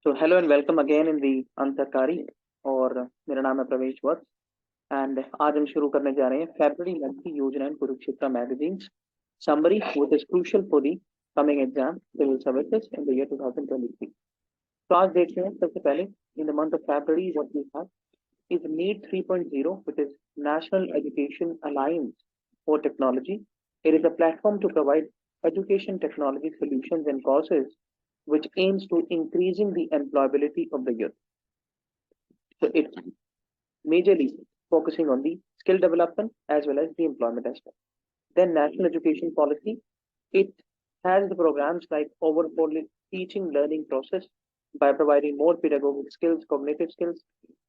So hello and welcome again in the अंतरकारी और मेरा नाम है प्रवेश वत्स एंड आज हम शुरू करने जा रहे हैं February month की योजना and Kurukshetra magazines summary which is crucial for the coming exam civil services in the year 2023. तो आज देखते हैं सबसे पहले in the month of February what we have is NEAT 3.0 which is National Education Alliance for Technology. It is a platform to provide education technology solutions and courses which aims to increasing the employability of the youth. So it's majorly focusing on the skill development as well as the employment aspect. Then national education policy, it has the programs like overhauling teaching learning process by providing more pedagogic skills, cognitive skills,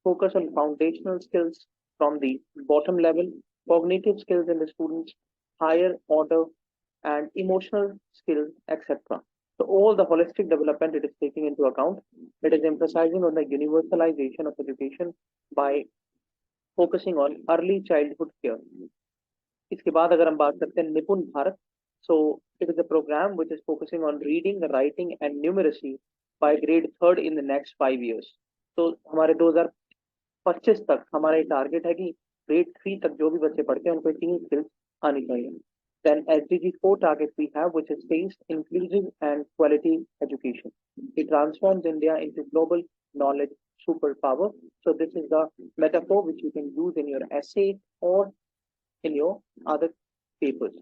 focus on foundational skills from the bottom level, cognitive skills in the students, higher order and emotional skills, etc. So all the holistic development it is taking into account. It is emphasizing on the universalization of education by focusing on early childhood care. इसके बाद अगर हम बात करते हैं निपुण Bharat, so it is a program which is focusing on reading, writing and numeracy by grade 3rd in the next 5 years. तो हमारे 2025 तक हमारा टारगेट है कि grade 3 तक जो भी बच्चे पढ़ते हैं उनको 3 skills आनी चाहिए. Then SDG 4 target we have, which is safe, inclusive and quality education. It transforms India into global knowledge superpower. So this is the metaphor which you can use in your essay or in your other papers.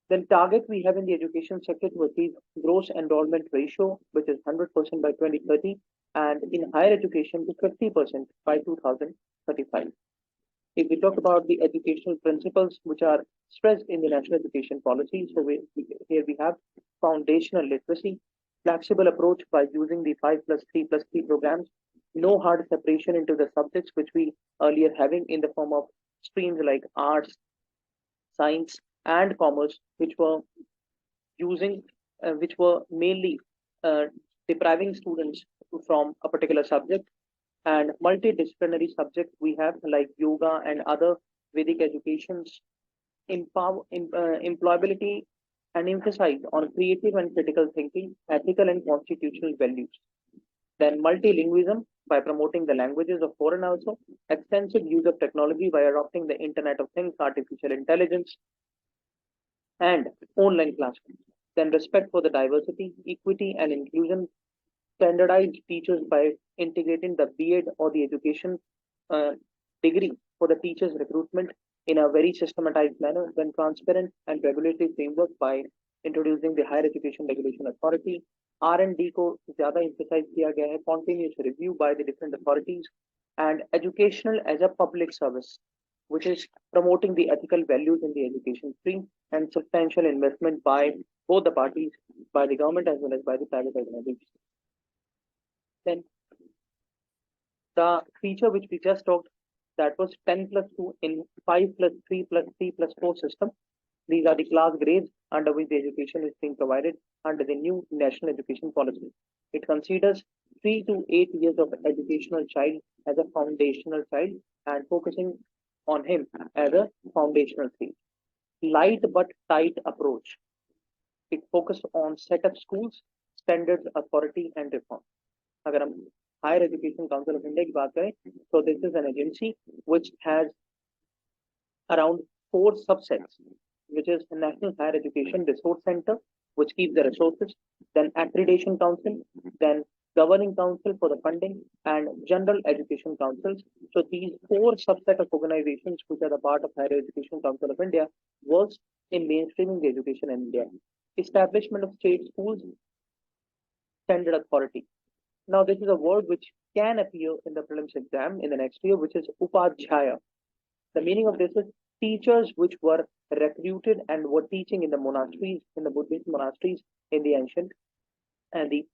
Then target we have in the education sector to achieve gross enrollment ratio, which is 100% by 2030, and in higher education to 50% by 2035. If we talk about the educational principles which are stressed in the national education policy, so here we have foundational literacy, flexible approach by using the 5+3+3 programs, no hard separation into the subjects which we earlier having in the form of streams like arts, science, and commerce, which were mainly depriving students from a particular subject. And multidisciplinary subjects we have like yoga and other Vedic educations, employability and emphasize on creative and critical thinking, ethical and constitutional values. Then multilingualism by promoting the languages of foreign also, extensive use of technology by adopting the Internet of Things, artificial intelligence, and online classrooms. Then respect for the diversity, equity and inclusion, standardized teachers by integrating the B.Ed or the education degree for the teachers recruitment in a very systematized manner, then transparent and regulatory framework by introducing the Higher Education Regulation Authority. R&D को ज़्यादा emphasize किया गया है, continuous review by the different authorities, and educational as a public service, which is promoting the ethical values in the education stream, and substantial investment by both the parties, by the government as well as by the private organizations. Then the feature which we just talked, that was 10+2 in 5+3+3+4 system. These are the class grades under which the education is being provided under the new national education policy. It considers 3 to 8 years of educational child as a foundational child and focusing on him as a foundational stage. Light but tight approach. It focused on set up schools, standards, authority and reform. अगर हम Higher Education Council of India की बात करें, so this is an agency which has around 4 subsets, which is the National Higher Education Resource Center, which keeps the resources, then Accreditation Council, then Governing Council for the funding, and General Education Councils. So these 4 subset of organizations which are the part of Higher Education Council of India works in mainstreaming the education in India. Establishment of state schools, standard authority. Now this is a word which can appear in the prelims exam in the next year, which is Upadhyaya. The meaning of this is teachers which were recruited and were teaching in the monasteries, in the Buddhist monasteries in the ancient and the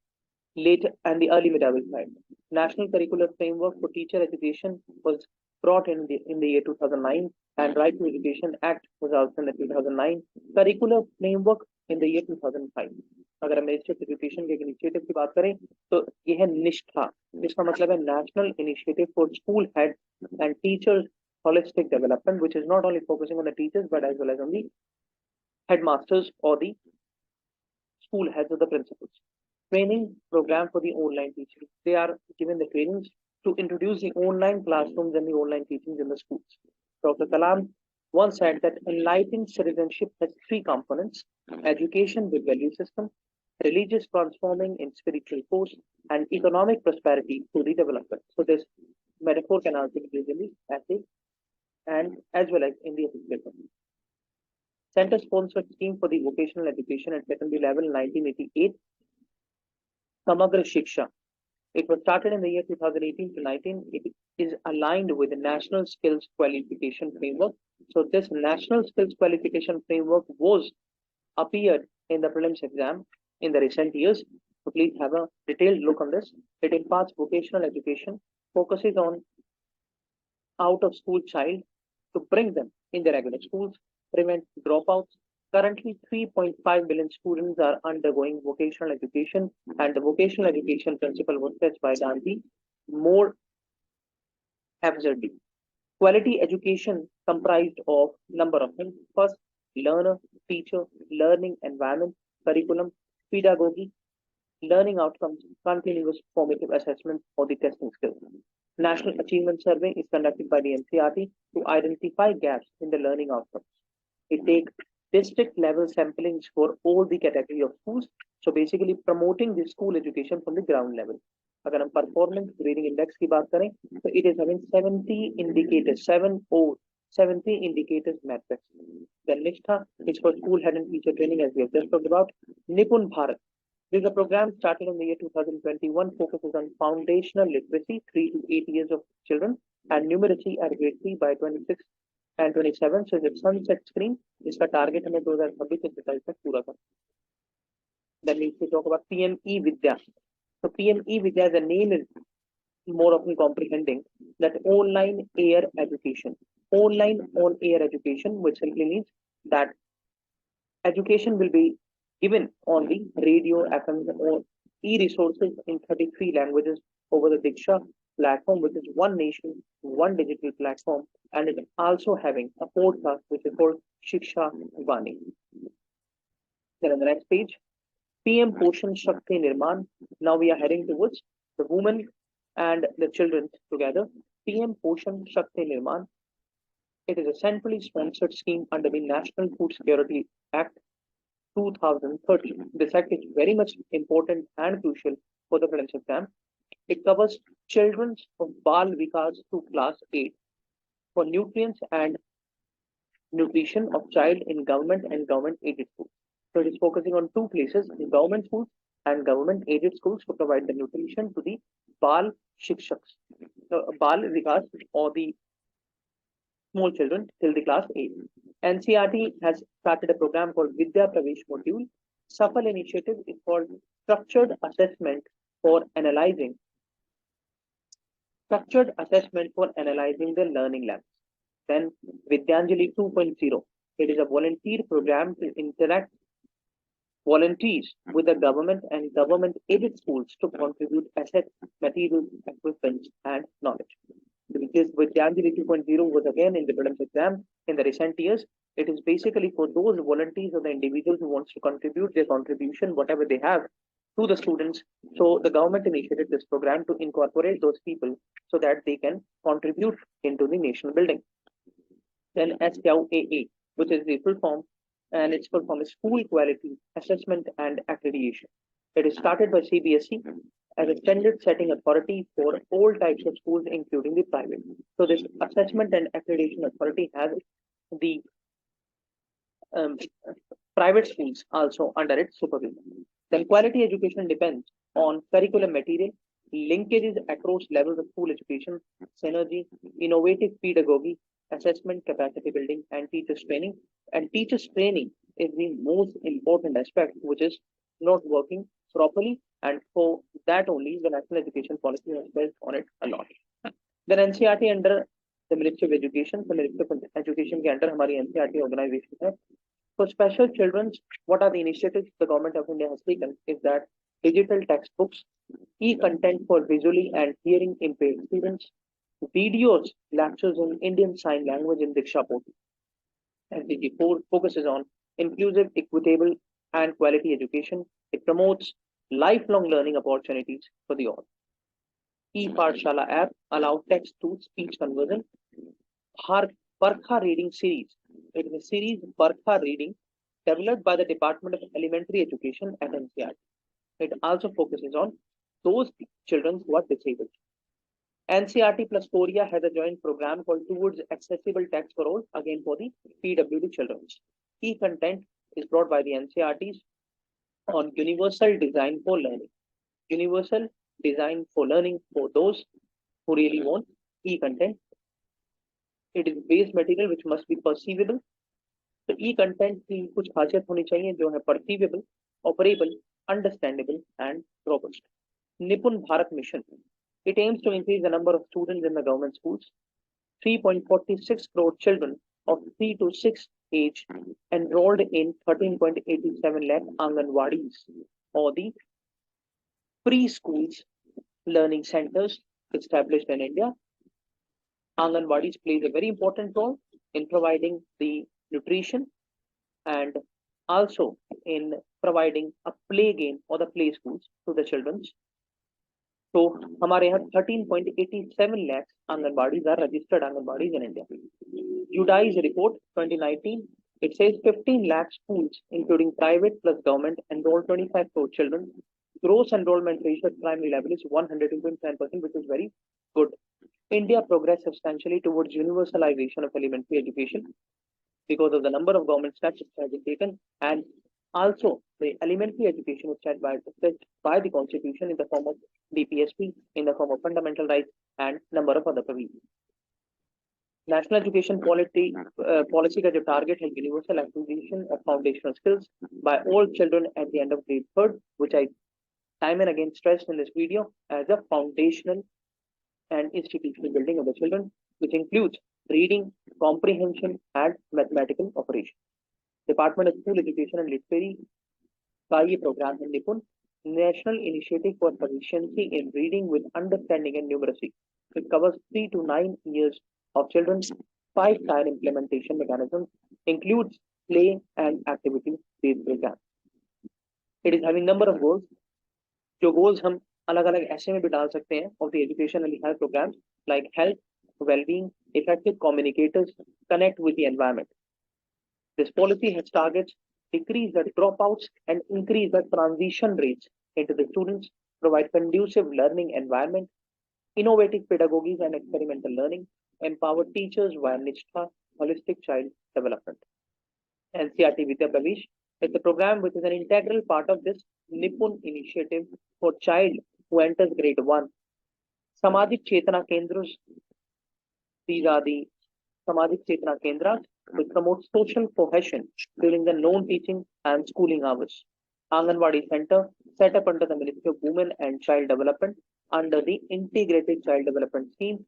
late and the early medieval time. National Curricular Framework for Teacher Education was brought in the year 2009, and Right to Education Act was also in the 2009. Curricular Framework in the year 2005. अगर हम ministry of education के initiative की बात करें तो यह है निष्ठा, जिसका मतलब है national initiative for school head and teachers holistic development, which is not only focusing on the teachers but as well as on the headmasters or the school heads or the principals. training program for the online teaching. They are given the trainings to introduce the online classrooms and the online teachings in the schools. Dr. Kalam once said that enlightened citizenship has three components: education with value system, religious transforming in spiritual force, and economic prosperity through the development. So this metaphor can also be used in the essay and as well as in the paper. Center sponsored scheme for the vocational education at secondary level in 1988, Samagra Shiksha. It was started in the year 2018 to 19. It is aligned with the National Skills Qualification Framework. So this National Skills Qualification Framework was appeared in the prelims exam in the recent years. So please have a detailed look on this. It imparts vocational education, focuses on out of school child to bring them in the regular schools, prevent dropouts. Currently, 3.5 million students are undergoing vocational education, and the vocational education principle was set by Gandhi more absurdly. Quality education comprised of number of things. First, learner, teacher, learning environment, curriculum, pedagogy, learning outcomes, continuous formative assessment for the testing skills. National Achievement Survey is conducted by the NCERT to identify gaps in the learning outcomes. It takes district level samplings for all the category of schools. So basically promoting the school education from the ground level. अगर हम performance grading index की बात करें, तो it is having 70 indicators, 70 indicators metrics. Then Nishtha is for school head and teacher training, as we have just talked about. Nipun Bharat. This is a program started in the year 2021, focuses on foundational literacy, 3 to 8 years of children, and numeracy at grade 3 by 26 and 27. So it's a sunset screen. इसका target हमें 2026 से 27 तक पूरा करना. Then we need to talk about PME Vidya. So PME Vidya, the name is more often comprehending that online air education. Online on air education, which simply means that education will be given on the radio, FM, or e-resources in 33 languages over the Diksha platform, which is one nation, one digital platform, and it is also having a podcast which is called Shiksha Vani. Then on the next page, PM Poshan Shakti Nirman. Now we are heading towards the women and the children together. PM Poshan Shakti Nirman. It is a centrally sponsored scheme under the National Food Security Act 2013. This act is very much important and crucial for the prelims exam. It covers children of Bal Vikas to class 8 for nutrients and nutrition of child in government and government aided schools. So it is focusing on two places, in government schools and government aided schools, to provide the nutrition to the Bal Shikshaks, Bal Vikas, or the small children till the class 8. NCERT has started a program called Vidya Pravesh Module. Safal initiative is called Structured Assessment for Analyzing the Learning Labs. Then Vidyanjali 2.0. It is a volunteer program to interact volunteers with the government and government aided schools to contribute assets, materials, equipment, and knowledge. Because Vidyanjali 2.0 was again in the prelims exam in the recent years. It is basically for those volunteers or the individuals who wants to contribute their contribution, whatever they have, to the students. So the government initiated this program to incorporate those people so that they can contribute into the national building. Then SQAA, which is the full form, and its full form is School Quality Assessment and Accreditation. It is started by CBSE as a standard setting authority for all types of schools, including the private. So this assessment and accreditation authority has the private schools also under its supervision. Then quality education depends on curriculum material, linkages across levels of school education, synergy, innovative pedagogy, assessment, capacity building, and teachers training. And teachers training is the most important aspect, which is not working properly, and for that only the National Education Policy has built on it a lot. Then NCERT under the Ministry of Education, the Ministry of Education के अंदर हमारी NCERT organization है. For special children, what are the initiatives the government of India has taken is that digital textbooks, e-content for visually and hearing impaired students, videos, lectures in Indian Sign Language in Diksha portal. SDG 4 focuses on inclusive, equitable, and quality education. It promotes lifelong learning opportunities for the all. E-Pathshala app allows text-to-speech conversion. Barkha Reading Series. It is a series Barkha Reading developed by the Department of Elementary Education at NCERT. It also focuses on those children who are disabled. NCERT plus Korea has a joint program called Towards Accessible Text for All, again for the PWD children. Key content is brought by the NCERTs on universal design for learning. Universal design for learning for those who really want e-content. It is base material which must be perceivable. तो ई content की कुछ खासियत होनी चाहिए जो है परसीवेबल, operable, understandable and robust. निपुण Bharat mission. It aims to increase the number of students in the government schools. 3.46 crore children of 3 to 6 age enrolled in 13.87 lakh Anganwadis or the preschools learning centers established in India. Anganwadis plays a very important role in providing the nutrition and also in providing a play game or the play schools to the children. So हमारे यहाँ 13.87 lakhs Anganwadis are registered Anganwadis in India. UDAI's report 2019, it says 15 lakh schools including private plus government enrolled 25 crore children. Gross enrollment ratio at primary level is 102.9%, which is very good. India progressed substantially towards universalization of elementary education because of the number of government steps which have been taken, and also the elementary education is set by the constitution in the form of DPSP, in the form of fundamental rights and number of other provisions. National education policy का जो target है universal acquisition of foundational skills by all children at the end of grade 3rd, which I time and again stressed in this video as a foundational and institutional building of the children, which includes reading, comprehension, and mathematical operation. Department of School Education and Literacy का ये program है निपुण, National Initiative for Proficiency in Reading with Understanding and Numeracy. It covers 3 to 9 years of children. 5-tier implementation mechanism includes play and activity-based program. It is having number of goals. जो goals हम अलग-अलग ऐसे में भी डाल सकते हैं of the education and health programs like health, well-being, effective communicators, connect with the environment. This policy has targets decrease the dropouts and increase the transition rates into the students, provide conducive learning environment, innovative pedagogies and experimental learning, empower teachers via Nishtha, holistic child development. NCERT Vidya Pravesh is the program which is an integral part of this Nipun initiative for child who enters grade 1. Samajik Chetana Kendras, these are the Samajik Chetana Kendras, which promote social cohesion during the non-teaching and schooling hours. Anganwadi Center, set up under the Ministry of Women and Child Development under the Integrated Child Development Scheme,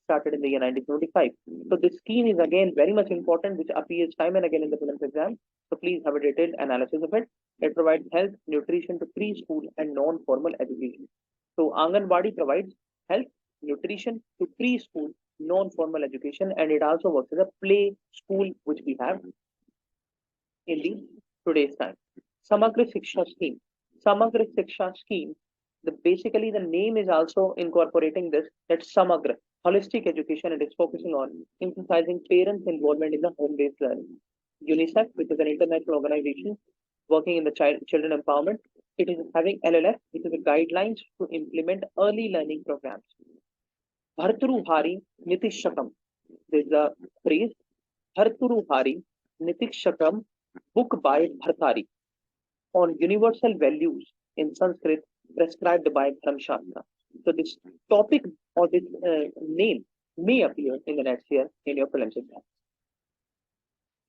started in the year 1925. So this scheme is again very much important, which appears time and again in the prelims exam. So please have a detailed analysis of it. It provides health, nutrition to preschool and non-formal education. So Anganwadi provides health, nutrition to preschool, non-formal education, and it also works as a play school, which we have in the today's time. Samagra Shiksha Scheme. Samagra Shiksha Scheme, basically the name is also incorporating this, that Samagra, holistic education, and it's focusing on emphasizing parents' involvement in the home-based learning. UNICEF, which is an international organization working in the children empowerment, it is having LLF, which is a guidelines to implement early learning programs. Bhartru Hari Nitishakam. There's a phrase, Bhartru Hari Nitishakam, book by Bhartari, on universal values in Sanskrit prescribed by Dharmashastra. So this topic or this name may appear in the next year in your prelims exam.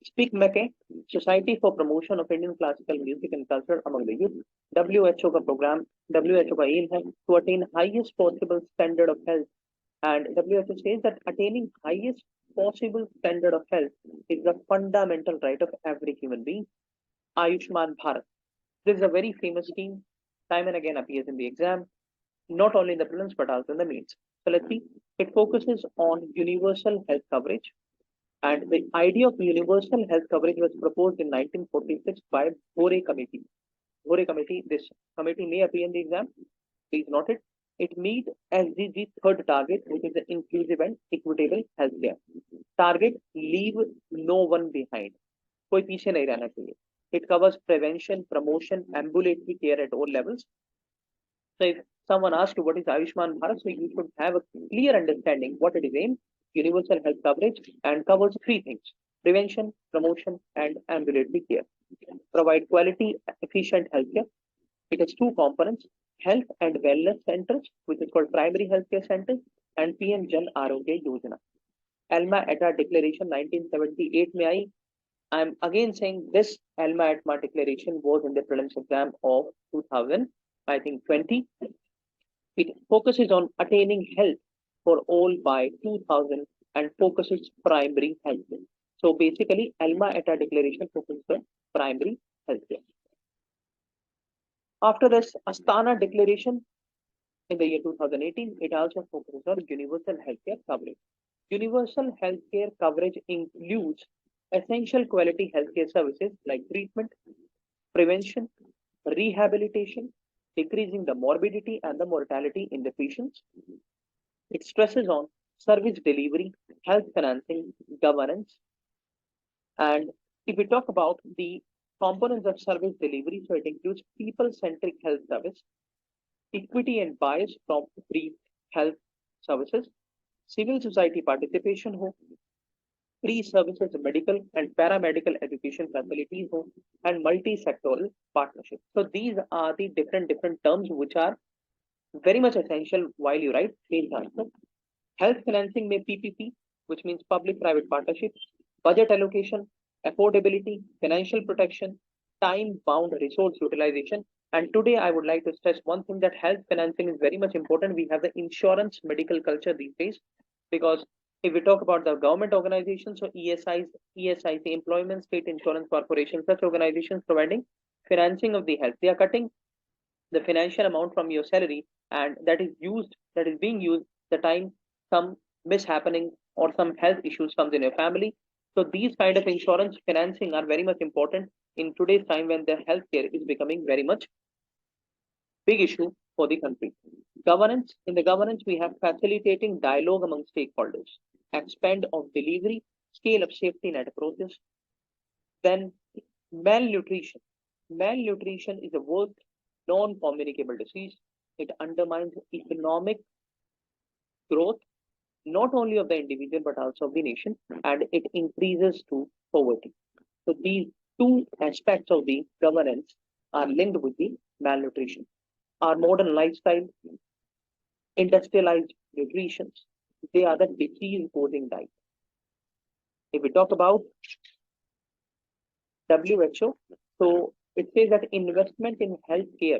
Speak Meke, Society for Promotion of Indian Classical Music and Culture among the Youth. WHO का program, WHO का aim है to attain highest possible standard of health, and WHO says that attaining highest possible standard of health is the fundamental right of every human being. Ayushman Bharat. This is a very famous scheme, time and again appears in the exam, not only in the prelims but also in the mains. So let's see, it focuses on universal health coverage, and the idea of universal health coverage was proposed in 1946 by Bore Committee. Ghore committee, this committee may appear in the exam. Please note it. It meet SDG third target, which is the inclusive and equitable healthcare. Target, leave no one behind. कोई पीछे नहीं रहना चाहिए. It covers prevention, promotion, ambulatory care at all levels. So if someone asks you what is Ayushman Bharat, so you should have a clear understanding what it is aimed, universal health coverage, and covers three things: prevention, promotion, and ambulatory care. Provide quality, efficient healthcare. It has two components: health and wellness centers, which is called primary healthcare centers, and PM Jan Arogya Yojana. Alma Ata Declaration 1978 में आई. I'm again saying this Alma Ata Declaration was in the prelims exam of 2020. It focuses on attaining health for all by 2000 and focuses primary health. So basically, Alma Ata Declaration focuses on primary healthcare. After this, Astana Declaration in the year 2018, it also focuses on universal healthcare coverage. Universal healthcare coverage includes essential quality healthcare services like treatment, prevention, rehabilitation, decreasing the morbidity and the mortality in the patients. It stresses on service delivery, health financing, governance. And if we talk about the components of service delivery, so it includes people-centric health service, equity and bias from free health services, civil society participation ho, free services, medical and paramedical education facilities ho, and multi-sectoral partnership. So these are the different terms which are very much essential while you write main answer. Health financing may PPP, which means public-private partnership, budget allocation, affordability, financial protection, time-bound resource utilization. And today I would like to stress one thing, that health financing is very much important. We have the insurance medical culture these days, because if we talk about the government organizations, so ESIC, Employment State Insurance Corporation, such organizations providing financing of the health, they are cutting the financial amount from your salary, and that is being used the time some mishappening or some health issues comes in your family. So these kind of insurance financing are very much important in today's time when the healthcare is becoming very much big issue for the country. Governance. In the governance, we have facilitating dialogue among stakeholders, expand of delivery, scale of safety net approaches. Then malnutrition. Malnutrition is a worst non-communicable disease. It undermines economic growth, not only of the individual but also of the nation, and it increases to poverty. So these two aspects of the governance are linked with the malnutrition. Our modern lifestyle, industrialized nutrition, they are the disease-causing diet. If we talk about WHO, so it says that investment in healthcare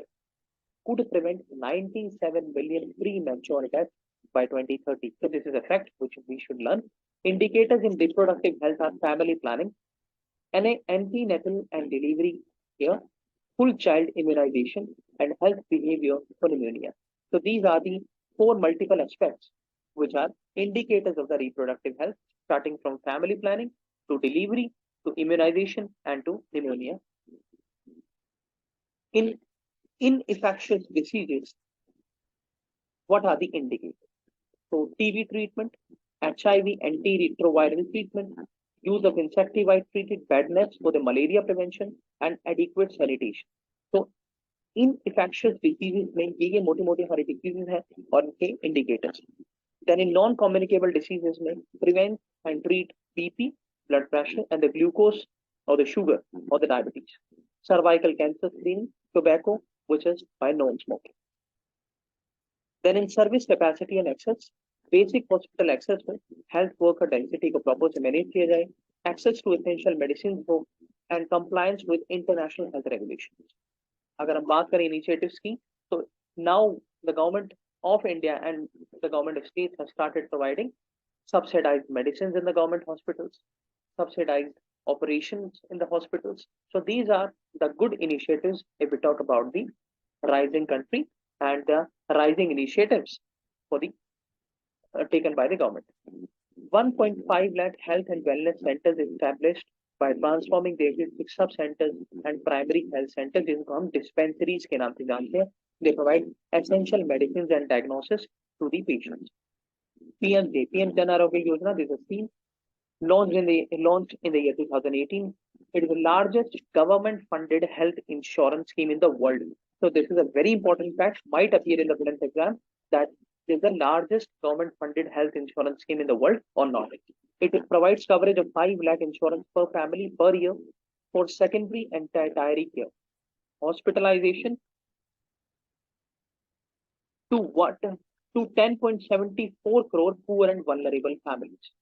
could prevent 97 million premature deaths by 2030. So this is a fact which we should learn. Indicators in reproductive health are family planning, antenatal and delivery care, full child immunization, and health behavior for pneumonia. So these are the four multiple aspects which are indicators of the reproductive health, starting from family planning to delivery to immunization and to pneumonia. In infectious diseases, what are the indicators? So TB treatment, HIV antiretroviral treatment, use of insecticide treated bed nets for the malaria prevention, and adequate sanitation. So in infectious diseases में ये मोटी हमारी diseases हैं और इनके indicators. Then in non-communicable diseases में prevent and treat BP, blood pressure, and the glucose or the sugar or the diabetes. Cervical cancer screening, tobacco, which is by non-smoking. Then in service capacity and access, basic hospital access में health worker density को proper से manage किया जाए, access to essential medicines हो, and compliance with international health regulations. अगर हम बात करें initiatives की, so now the government of India and the government of states have started providing subsidized medicines in the government hospitals, subsidized operations in the hospitals. So these are the good initiatives if we talk about the rising country and the rising initiatives for the taken by the government. 1.5 lakh health and wellness centers established by transforming the existing sub centers and primary health centers, जिनको हम dispensaries के नाम से जानते हैं. They provide essential medicines and diagnosis to the patients. PMJ, PM Jan Arogya Yojana, this is a scheme launched in the year 2018. It is the largest government-funded health insurance scheme in the world. So this is a very important fact, might appear in the prelims exam, that it is the largest government-funded health insurance scheme in the world or not. It provides coverage of 5 lakh insurance per family per year for secondary and tertiary care. Hospitalization to what? To 10.74 crore poor and vulnerable families.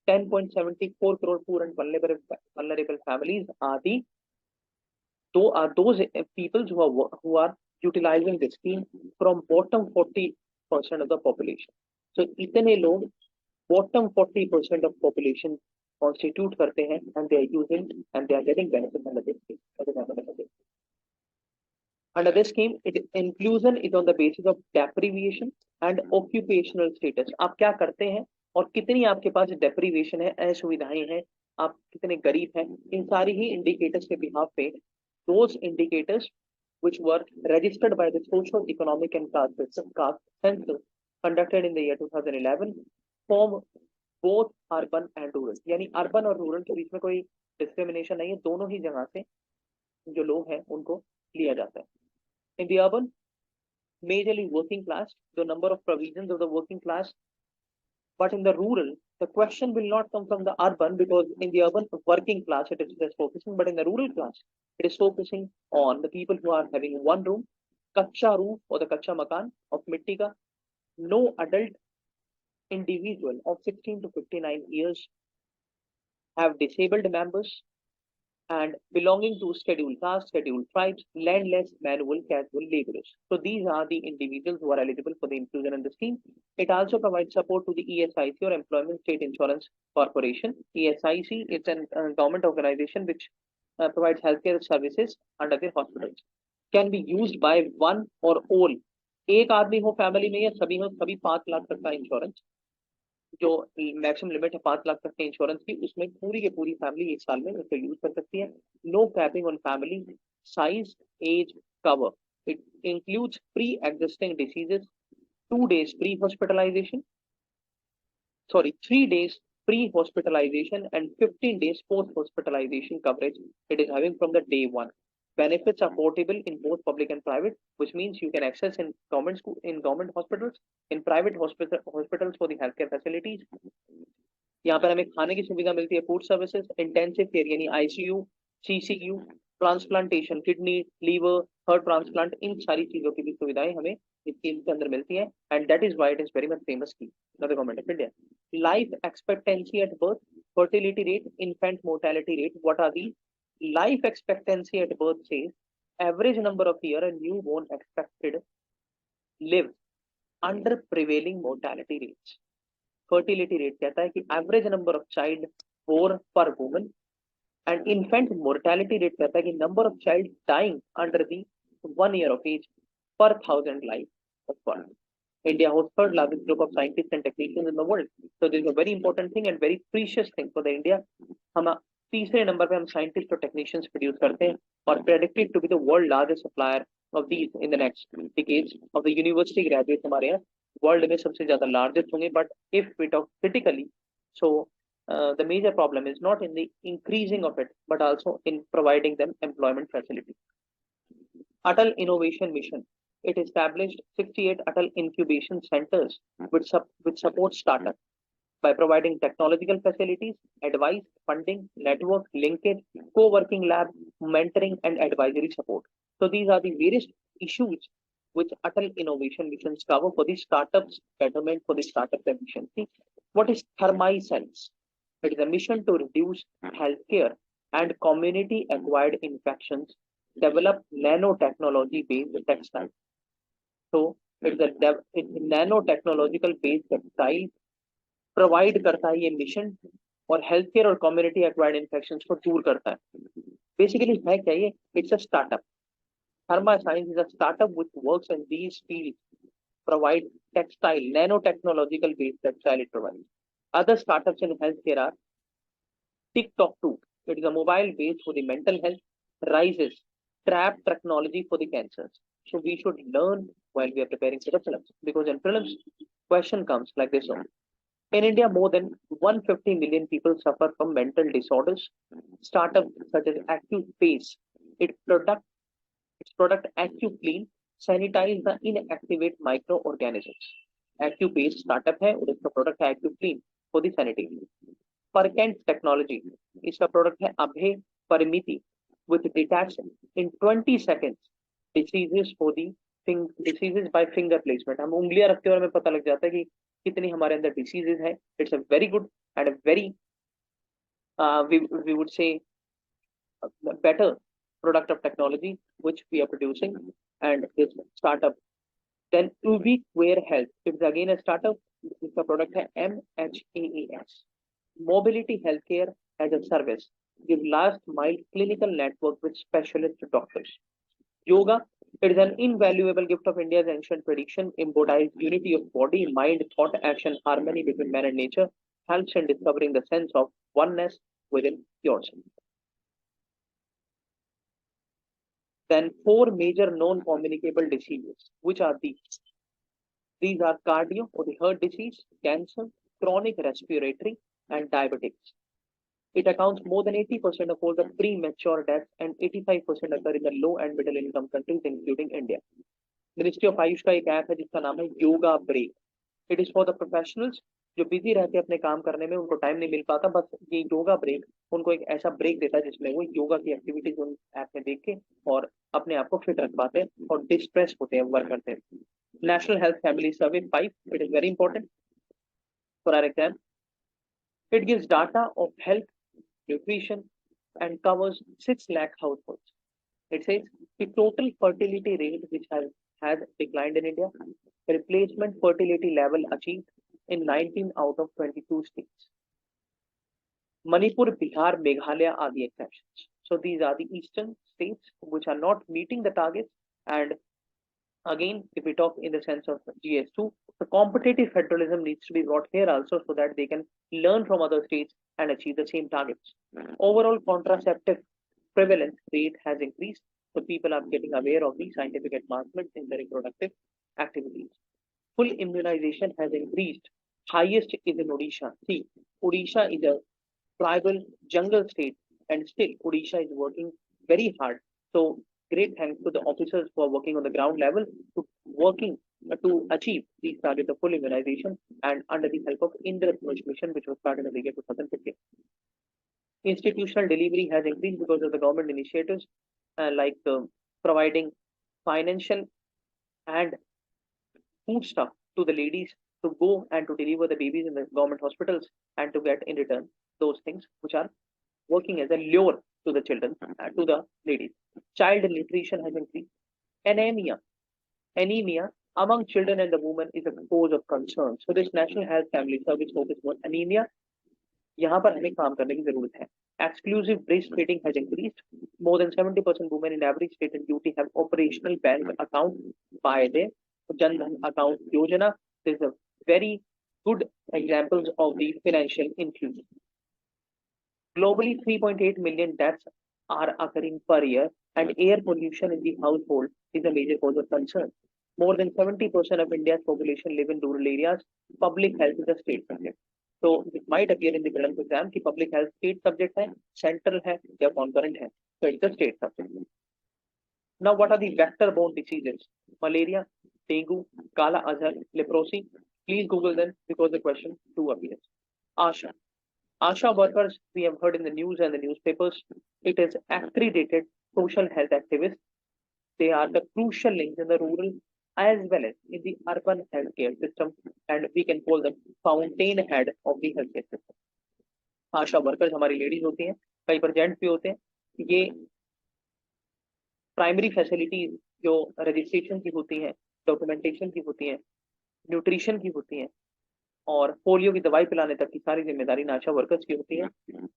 10.74 crore poor and vulnerable families are those people who are utilizing this scheme from bottom 40% of the population. So इतने लोग bottom 40% of population constitute करते हैं, and they are using and they are getting benefits under this scheme. Under this scheme, inclusion is on the basis of deprivation and occupational status. आप क्या करते हैं और कितनी आपके पास deprivation है, असुविधाएं हैं, आप कितने गरीब हैं, इन सारी ही indicators के behalf पे those indicators which were registered by the socio-economic and caste census conducted in the year 2011 form both urban and rural. यानी urban और rural के बीच में कोई discrimination नहीं है, दोनों ही जगह से जो लोग हैं उनको लिया जाता है. In the urban, majorly working class, the number of provisions of the working class, but in the rural, the question will not come from the urban, because in the urban working class it is just focusing, but in the rural class it is focusing on the people who are having one room, kacha roof or the kacha makan of mitti ka, no adult individual of 16 to 59 years, have disabled members, and belonging to scheduled castes, scheduled tribes, landless, manual, casual laborers. So these are the individuals who are eligible for the inclusion in the scheme. It also provides support to the ESIC or Employment State Insurance Corporation. ESIC is a government organization which provides healthcare services under the hospitals. Can be used by one or all. एक आदमी हो family में या सभी हो, सभी 5 लाख तक का इंश्योरेंस, जो मैक्सिमम लिमिट है 5 लाख तक के इंश्योरेंस की, उसमें पूरी की पूरी फैमिली एक साल में उसको यूज कर सकती है. No capping on family size, age, cover. It includes pre existing diseases, 2 days pre hospitalization, 3 days pre hospitalization and 15 days post hospitalization coverage it is having from the day one. Benefits are portable in both public and private, which means you can access in government school, in government hospitals, in private hospitals for the healthcare facilities. यहाँ पर हमें खाने की सुविधा मिलती है, food services, intensive care यानी ICU, CCU, transplantation, kidney, liver, heart transplant, इन सारी चीजों की भी सुविधाएं हमें इस स्कीम के अंदर मिलती हैं, and that is why it is very much famous scheme of the government of India. Life expectancy at birth, fertility rate, infant mortality rate. What are the life expectancy at birth? Says average number of year a newborn expected live under prevailing mortality rates. Fertility rate कहता है कि average number of child born per woman, and infant mortality rate कहता है कि number of child dying under the 1 year of age per 1,000 life of birth. India holds third largest group of scientists and technicians in the world. So this is a very important thing and very precious thing for the India. हम तीसरे number पे हम scientists और technicians produce करते हैं और predicted to be the world largest supplier of these in the next decades of the university graduates. हमारे यहाँ वर्ल्ड में सबसे ज्यादा लार्जेस्ट होंगे. But if we talk critically, so the major problem is not in the increasing of it but also in providing them employment facility. Atal Innovation Mission, it established 68 Atal incubation centers which support startup by providing technological facilities, advice, funding, network linkage, co-working lab, mentoring and advisory support. So these are the various issues which Atal Innovation Missions cover for the startups betterment, for the startup efficiency. What is Thermisense? It is a mission to reduce healthcare and community acquired infections, develop nanotechnology based textile. So it's a nanotechnological based textile provide करता है ये मिशन, और health care और community acquired infections को दूर करता है. बेसिकली है क्या ये? It's a startup. Therma science is a startup which works in these fields, provide textile, nano technological based textile it provides. Other startups in healthcare are TikTok 2. It is a mobile base for the mental health, rises trap technology for the cancers. So we should learn while we are preparing for the prelims, because in prelims, question comes like this one. In India, more than 150 million people suffer from mental disorders. Startups such as AccuPace, its product, its product AccuClean, sanitize the inactivate microorganisms. AccuPace startup है और इसका product है AccuClean for the sanitation. Perkent Technology, इसका product है अभय परिमिति with detachment in 20 seconds diseases for the diseases by finger placement. हम उंगलियां रखते हैं और हमें पता लग जाता है कि कितनी हमारे अंदर diseases है. It's a very good and a very we would say better product of technology which we are producing, and this startup. Then Ubiquare Health, it's again a startup. इसका product है MHAAS, Mobility Healthcare as a Service, give last mile clinical network with specialist doctors. Yoga, it is an invaluable gift of India's ancient tradition, embodies unity of body, mind, thought, action, harmony between man and nature, helps in discovering the sense of oneness within yourself. Then 4 major non-communicable diseases. Which are these? These are cardio or the heart disease, cancer, chronic respiratory, and diabetics. It accounts more than 80% of all the premature deaths, and 85% occur in the low and middle income countries, including India. Ministry of Ayush का एक app है जिसका नाम है yoga break. It is for the professionals जो busy रहते हैं अपने काम करने में, उनको टाइम नहीं मिल पाता, बस ये योगा ब्रेक उनको एक ऐसा ब्रेक देता है जिसमें वो योगा की एक्टिविटीज उन ऐप में देख के और अपने आप को फिट रख पाते हैं और डिस्ट्रेस होते हैं, वर्क करते हैं. National health family survey 5, it is very important for our exam. It gives data of health, nutrition, and covers 6 lakh households. It says the total fertility rate which has declined in India, replacement fertility level achieved in 19 out of 22 states. Manipur, Bihar, Meghalaya are the exceptions. So these are the eastern states which are not meeting the targets. And again, if we talk in the sense of GS2, the competitive federalism needs to be brought here also so that they can learn from other states and achieve the same targets. Overall contraceptive prevalence rate has increased, so people are getting aware of the scientific advancements in their reproductive activities. Full immunization has increased. Highest is in Odisha. See, Odisha is a tribal jungle state, and still Odisha is working very hard. So great thanks to the officers who are working on the ground level to achieve these targets of full immunization, and under the help of Indradhanush mission, which was started in the year 2015. Institutional delivery has increased because of the government initiatives like providing financial and food stuff to the ladies to go and to deliver the babies in the government hospitals and to get in return those things which are working as a lure to the children, to the ladies. Child nutrition has increased. Anemia among children and the women is a cause of concern. So this National Health Family Service focus on anemia. यहाँ पर हमें काम करने की जरूरत है. Exclusive breastfeeding has increased. More than 70% women in every state and duty have operational bank account by the Jan Dhan account Yojana. This is a very good examples of the financial inclusion. Globally, 3.8 million deaths are occurring per year, and air pollution in the household is a major cause of concern. More than 70% of India's population live in rural areas. Public health is a state subject. So it might appear in the prelims exam कि public health state subject है, central है या concurrent है. So it's a state subject. Now what are the vector-borne diseases? Malaria, dengue, kala azhar, leprosy. Please Google them because the question 2 appears. Asha workers, we have heard in the news and the newspapers. It is accredited social health activists. They are the crucial links in the rural as well as in the urban healthcare system, and we can call them fountainhead of the healthcare system. Asha workers हमारी ladies होती हैं, कई पर gents भी होते हैं. ये primary facilities जो रजिस्ट्रेशन की होती हैं, डॉक्यूमेंटेशन की होती हैं, न्यूट्रिशन की होती हैं और पोलियो की दवाई पिलाने तक की सारी जिम्मेदारी आशा वर्कर्स की होती है.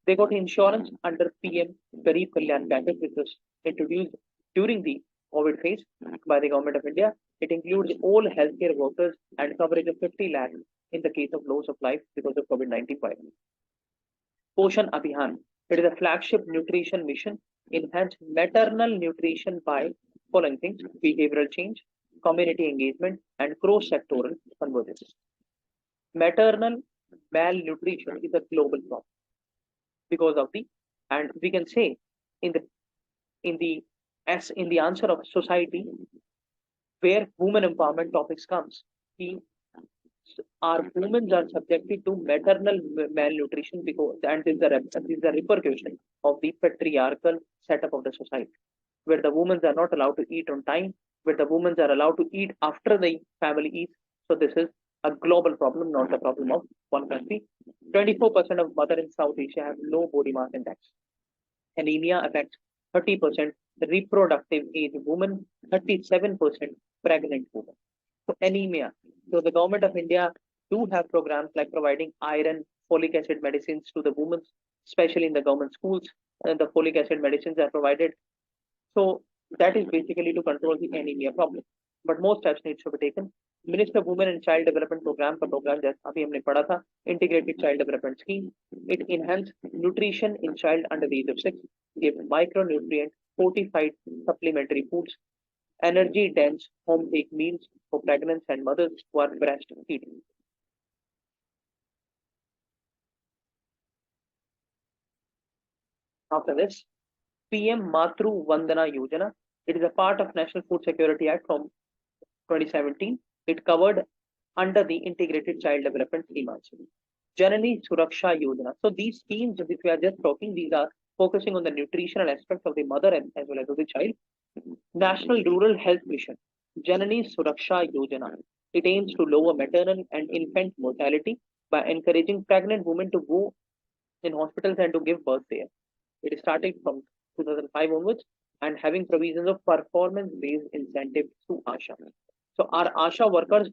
They got insurance under PM गरीब कल्याण package which was introduced during the COVID phase by the government of India. It includes all healthcare workers and coverage of 50 lakh in the case of loss of life because of COVID-19 virus. Poshan Abhiyan. It is a flagship nutrition mission, enhance maternal nutrition by following things: behavioral change, community engagement, and cross-sectoral convergence. Maternal malnutrition is a global problem because of the, and we can say in the in the as in the answer of society where women empowerment topics comes, the our women are subjected to maternal malnutrition because, and this is the repercussion of the patriarchal setup of the society, where the women are not allowed to eat on time, where the women are allowed to eat after the family eats. So this is a global problem, not the problem of one country. 24% of mothers in South Asia have low body mass index. Anemia affects 30% reproductive age women, 37% pregnant women. So anemia. So the government of India do have programs like providing iron, folic acid medicines to the women, especially in the government schools, and the folic acid medicines are provided. So that is basically to control the anemia problem. But more steps need to be taken. Minister of Women and Child Development Program का program जैसा अभी हमने पढ़ा था, Integrated Child Development Scheme. It enhances nutrition in child under the age of 6, give micronutrient fortified supplementary foods, energy dense home take meals for pregnant and mothers who are breastfeeding. After this, PM Matru Vandana Yojana. It is a part of National Food Security Act from 2017. It covered under the Integrated Child Development Scheme also. Janani Suraksha Yojana. So these schemes which we are just talking, these are focusing on the nutritional aspects of the mother and as well as of the child. National Rural Health Mission, Janani Suraksha Yojana. It aims to lower maternal and infant mortality by encouraging pregnant women to go in hospitals and to give birth there. It is starting from 2005 onwards and having provisions of performance-based incentives to ASHA. So our ASHA workers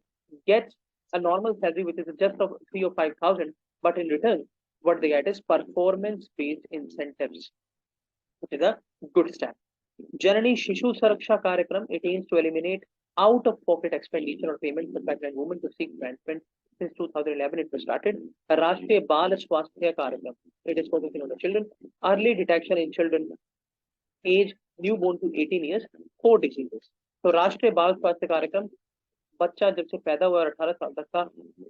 get a normal salary which is just of 3 or 5,000, but in return, what they get is performance-based incentives, which is a good step. Janani Shishu Saraksha Karyakram, it aims to eliminate out-of-pocket expenditure or payment for pregnant women to seek grandparent. Since 2011, it was started. Rashtriya Bal Swasthya Karyakram, it is focusing on the children. Early detection in children age newborn to 18 years, 4 diseases. तो राष्ट्रीय बाल स्वास्थ्य कार्यक्रम बच्चा जब से पैदा हुआ 18 साल तक का,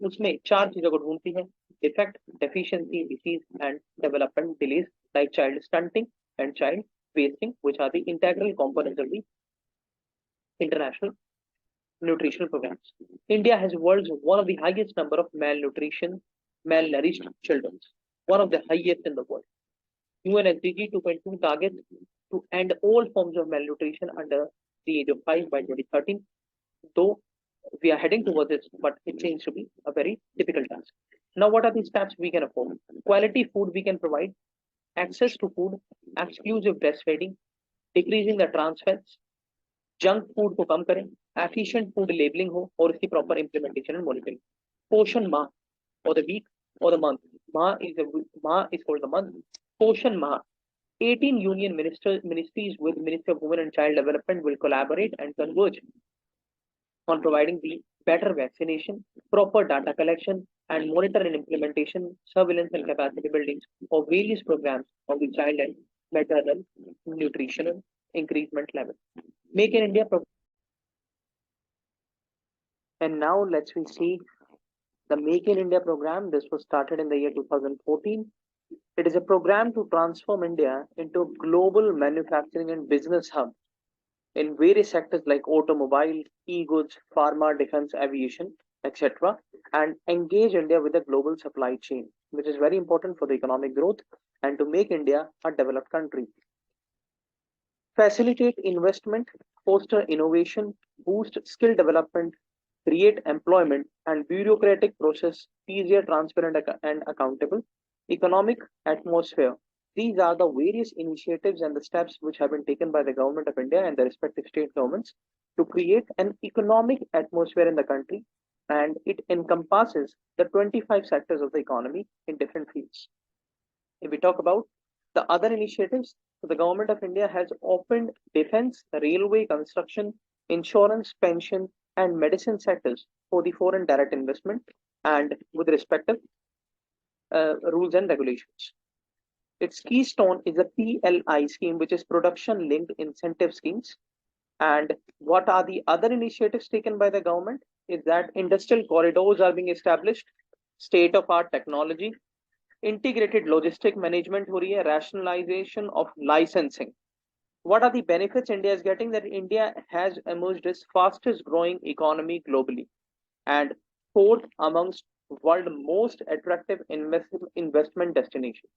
उसमें 4 चीजों को ढूंढती है: defect, deficiency, disease and development delays like child stunting and child wasting, which are the integral components of the international nutritional programs. India has world's one of the highest number of malnourished children, one of the highest in the world. UN SDG 2.2 targets to end all forms of malnutrition under the age of 5 by 2013. Though we are heading towards this, but it seems to be a very difficult task. Now, what are the steps we can afford? Quality food we can provide, access to food, exclusive breastfeeding, decreasing the trans fats, junk food को कम करें, efficient food labeling हो और इसकी proper implementation and monitoring. Poshan Mah or the week or the month. Mah is called the month. Poshan Mah. 18 union ministries with Ministry of Women and Child Development will collaborate and converge on providing the better vaccination, proper data collection, and monitor and implementation, surveillance and capacity building of various programs of the child and maternal nutritional increasement level. Make in India. And now let's see the Make in India program. This was started in the year 2014. It is a program to transform India into a global manufacturing and business hub in various sectors like automobile, e-goods, pharma, defense, aviation, etc., and engage India with the global supply chain, which is very important for the economic growth and to make India a developed country. Facilitate investment, foster innovation, boost skill development, create employment and bureaucratic process easier, transparent and accountable. Economic atmosphere. These are the various initiatives and the steps which have been taken by the government of India and the respective state governments to create an economic atmosphere in the country, and it encompasses the 25 sectors of the economy in different fields. If we talk about the other initiatives, the government of India has opened defense, railway, construction, insurance, pension, and medicine sectors for the foreign direct investment and with respective rules and regulations. Its keystone is a PLI scheme, which is production linked incentive schemes. And what are the other initiatives taken by the government is that industrial corridors are being established, state of art technology, integrated logistic management हो रही है, rationalization of licensing. What are the benefits India is getting? That India has emerged as fastest growing economy globally and fourth amongst world most attractive investment destination.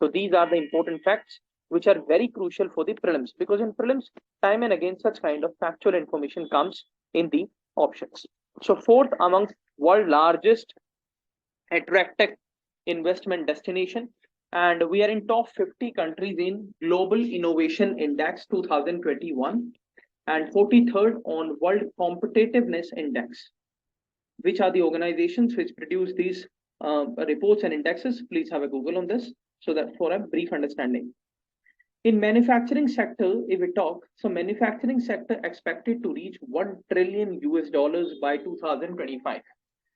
So these are the important facts which are very crucial for the prelims, because in prelims time and again such kind of factual information comes in the options. So fourth amongst world largest attractive investment destination, and we are in top 50 countries in Global Innovation Index 2021 and 43rd on World Competitiveness Index. Which are the organizations which produce these reports and indexes? Please have a Google on this so that for a brief understanding. In manufacturing sector, if we talk, so manufacturing sector expected to reach $1 trillion by 2025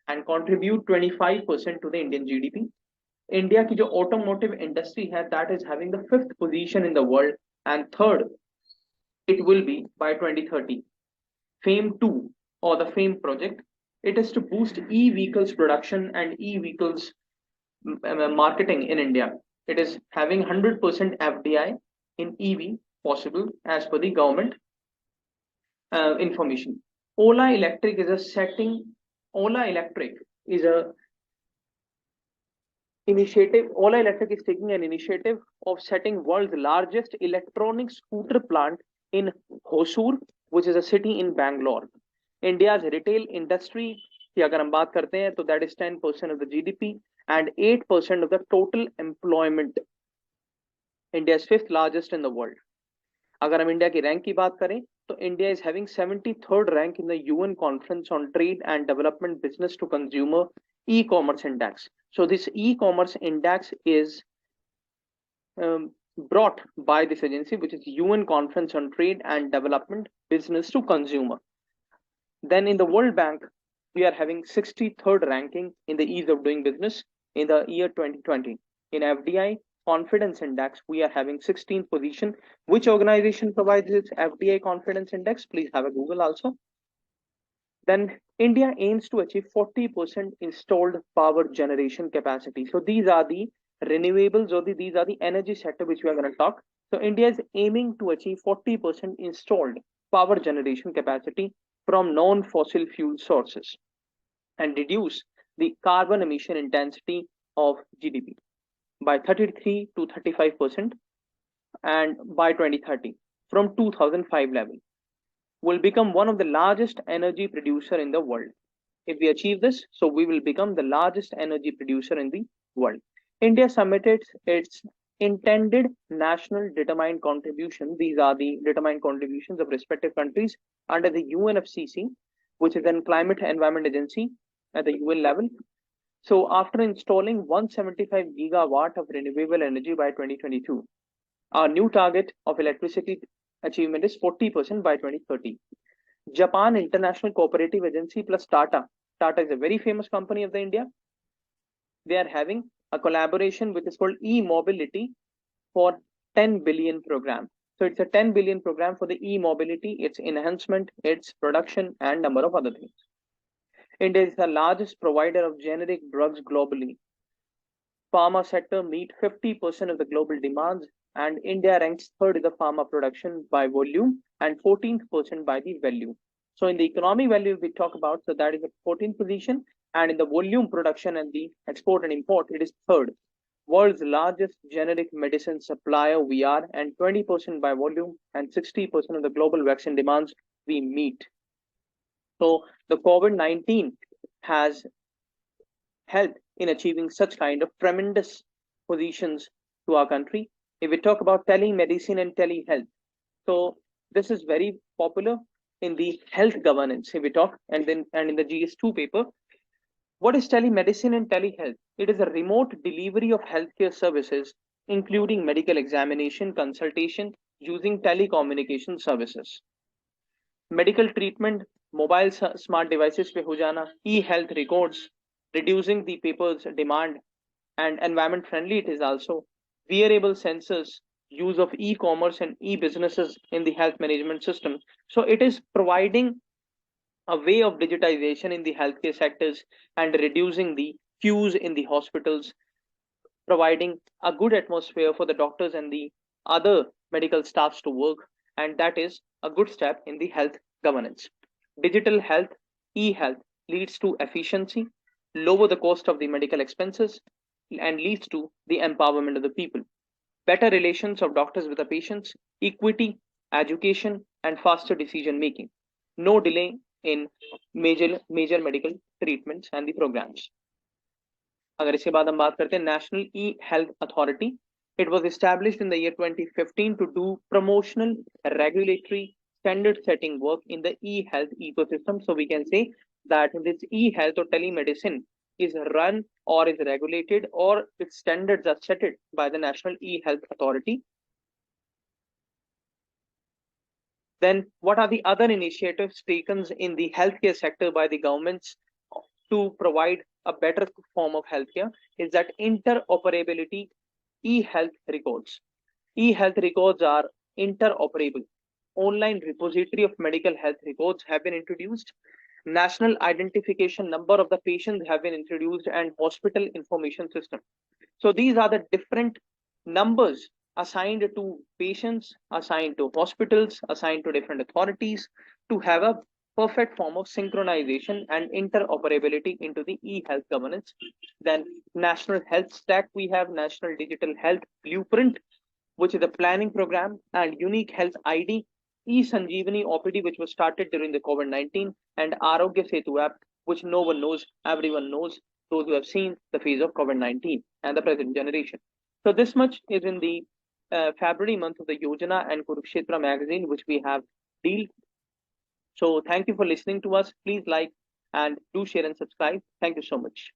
and contribute 25% to the Indian GDP. India की जो automotive industry है, that is having the 5th position in the world, and third it will be by 2030. FAME 2 or the FAME project, it is to boost e-vehicles production and e-vehicles marketing in India. It is having 100% FDI in EV possible as per the government information. Ola Electric is Ola Electric is taking an initiative of setting world's largest electronic scooter plant in Hosur, which is a city in Bangalore. India's retail industry की अगर हम बात करते हैं तो that is 10% of the GDP and 8% of the total employment. India is 5th largest in the world. अगर हम India की रैंक की बात करें तो India is having 73rd rank in the UN Conference on Trade and Development Business to Consumer E-commerce Index. So this e-commerce index is brought by this agency, which is UN Conference on Trade and Development Business to Consumer. Then in the World Bank, we are having 63rd ranking in the ease of doing business in the year 2020. In FDI Confidence Index, we are having 16th position. Which organization provides this FDI Confidence Index? Please have a Google also. Then India aims to achieve 40% installed power generation capacity. So these are the renewables, or these are the energy sector which we are going to talk. So India is aiming to achieve 40% installed power generation capacity from non-fossil fuel sources and reduce the carbon emission intensity of GDP by 33 to 35% and by 2030 from 2005 level. Will become one of the largest energy producer in the world. If we achieve this, so we will become the largest energy producer in the world. India submitted its intended national determined contribution. These are the determined contributions of respective countries under the Upsc Cse, which is a climate environment agency at the UN level. So after installing 175 gigawatt of renewable energy by 2022, our new target of electricity achievement is 40% by 2030. Japan International Cooperative Agency plus Tata. Tata is a very famous company of the India. They are having a collaboration which is called e-mobility for 10 billion program. So it's a 10 billion program for the e-mobility, its enhancement, its production, and number of other things. India is the largest provider of generic drugs globally. Pharma sector meet 50% of the global demands, and India ranks 3rd in the pharma production by volume and 14th % by the value. So in the economic value we talk about, so that is the 14th position, and in the volume production and the export and import, it is 3rd. World's largest generic medicine supplier we are, and 20% by volume and 60% of the global vaccine demands we meet. So the COVID-19 has helped in achieving such kind of tremendous positions to our country. If we talk about telemedicine and telehealth, so this is very popular in the health governance. If we talk, and in the GS2 paper, what is telemedicine and telehealth? It is a remote delivery of healthcare services, including medical examination, consultation, using telecommunication services. Medical treatment, mobile smart devices पे हो जाना, e-health records, reducing the paper's demand, and environment friendly it is also. wearable sensors, use of e-commerce and e-businesses in the health management system. So it is providing a way of digitization in the healthcare sectors and reducing the queues in the hospitals, providing a good atmosphere for the doctors and the other medical staffs to work, and that is a good step in the health governance. Digital health, e-health, leads to efficiency, lower the cost of the medical expenses, and leads to the empowerment of the people. Better relations of doctors with the patients, equity, education, and faster decision making. No delay in major medical treatments and the programs. अगर इसके बाद हम बात करते हैं national e health authority, it was established in the year 2015 to do promotional, regulatory, standard setting work in the e-health ecosystem. So we can say that this e-health or telemedicine is run or is regulated, or its standards are set by the National E-Health Authority. Then what are the other initiatives taken in the healthcare sector by the governments to provide a better form of healthcare? Is that interoperability e-health records. E-health records are interoperable. Online repository of medical health records have been introduced. National identification number of the patients have been introduced, and hospital information system. So these are the different numbers assigned to patients, assigned to hospitals, assigned to different authorities to have a perfect form of synchronization and interoperability into the e-health governance. Then national health stack, we have national digital health blueprint, which is a planning program, and unique health ID, e-Sanjeevani OPD, which was started during the COVID-19, and Arogya Setu app, which no one knows, everyone knows, those who have seen the phase of COVID-19 and the present generation. So this much is in the February month of the Yojana and Kurukshetra magazine, which we have dealt. So thank you for listening to us. Please like and do share and subscribe. Thank you so much.